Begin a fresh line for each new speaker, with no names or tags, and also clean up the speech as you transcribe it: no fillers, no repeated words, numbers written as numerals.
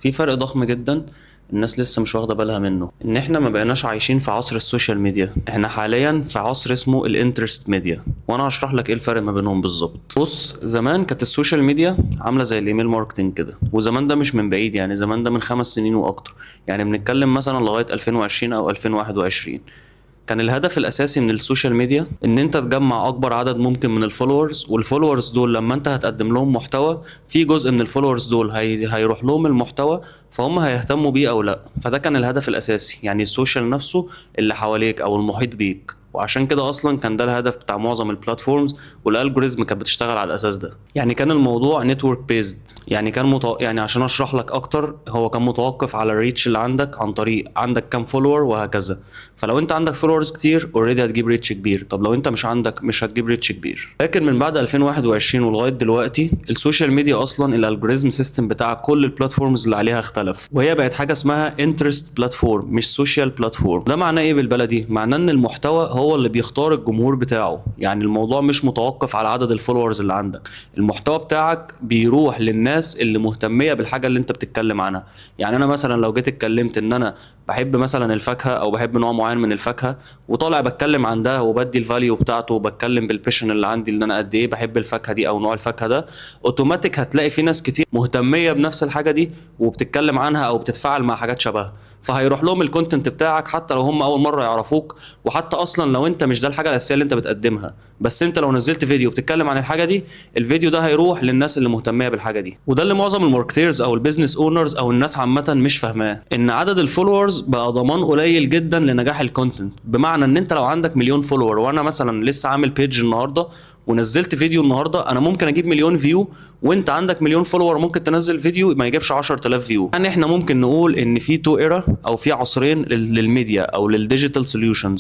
في فرق ضخم جدا الناس لسه مش واخده بالها منه، ان احنا ما بقيناش عايشين في عصر السوشيال ميديا، احنا حاليا في عصر اسمه الانترست ميديا. وانا هشرح لك ايه الفرق ما بينهم بالظبط. بص، زمان كانت السوشيال ميديا عامله زي الايميل ماركتنج كده، وزمان ده مش من بعيد، يعني زمان ده من 5 سنين واكتر، يعني بنتكلم مثلا لغايه 2020 او 2021. كان الهدف الاساسي من السوشيال ميديا ان انت تجمع اكبر عدد ممكن من الفولورز، والفولورز دول لما انت هتقدم لهم محتوى، في جزء من الفولورز دول هيروح لهم المحتوى، فهم هيهتموا بيه او لا. فده كان الهدف الاساسي، يعني السوشيال نفسه اللي حواليك او المحيط بيك. وعشان كده اصلا كان ده الهدف بتاع معظم البلاتفورمز، والالجوريزم كانت بتشتغل على الاساس ده. يعني كان الموضوع نتورك بيزد، يعني كان يعني عشان اشرح لك اكتر، هو كان متوقف على الريتش اللي عندك، عن طريق عندك كام فولور وهكذا. فلو انت عندك فولورز كتير اوريدي هتجيب ريتش كبير، طب لو انت مش عندك مش هتجيب ريتش كبير. لكن من بعد 2021 ولغايه دلوقتي السوشيال ميديا اصلا الالجوريزم سيستم بتاع كل البلاتفورمز اللي عليها اختلف، وهي بقت حاجه اسمها انترست بلاتفورم مش سوشيال بلاتفورم. ده معناه ايه بالبلدي؟ معناه ان المحتوى هو اللي بيختار الجمهور بتاعه، يعني الموضوع مش متوقف على عدد الفولورز اللي عندك، المحتوى بتاعك بيروح للناس اللي مهتميه بالحاجه اللي انت بتتكلم عنها. يعني انا مثلا لو جيت اتكلمت ان انا بحب مثلا الفاكهه او بحب نوع معين من الفاكهه، وطالع بتكلم عن ده وبدي الفاليو بتاعته وبتكلم بالبيشن اللي عندي ان انا قد ايه بحب الفاكهه دي او نوع الفاكهه ده، اوتوماتيك هتلاقي في ناس كتير مهتميه بنفس الحاجه دي وبتتكلم عنها او بتتفاعل مع حاجات شبهها، فهيروح لهم الكونتنت بتاعك حتى لو هم اول مره يعرفوك. وحتى اصلا لو انت مش ده الحاجه الاساسيه اللي انت بتقدمها، بس انت لو نزلت فيديو بتتكلم عن الحاجه دي، الفيديو ده هيروح للناس اللي مهتميه بالحاجه دي. وده اللي معظم الماركتيرز او البيزنس اونرز او الناس عامه مش فاهماه، ان عدد الفولورز بقى ضمان قليل جدا لنجاح الكونتنت. بمعنى ان انت لو عندك مليون فولور، وانا مثلا لسه عامل بيج النهارده ونزلت فيديو النهارده، انا ممكن اجيب مليون فيو، وانت عندك مليون فولور ممكن تنزل فيديو ما يجيبش 10000 فيو. يعني احنا ممكن نقول ان في تو ايرا او في عصرين للميديا او للديجيتال سوليوشنز.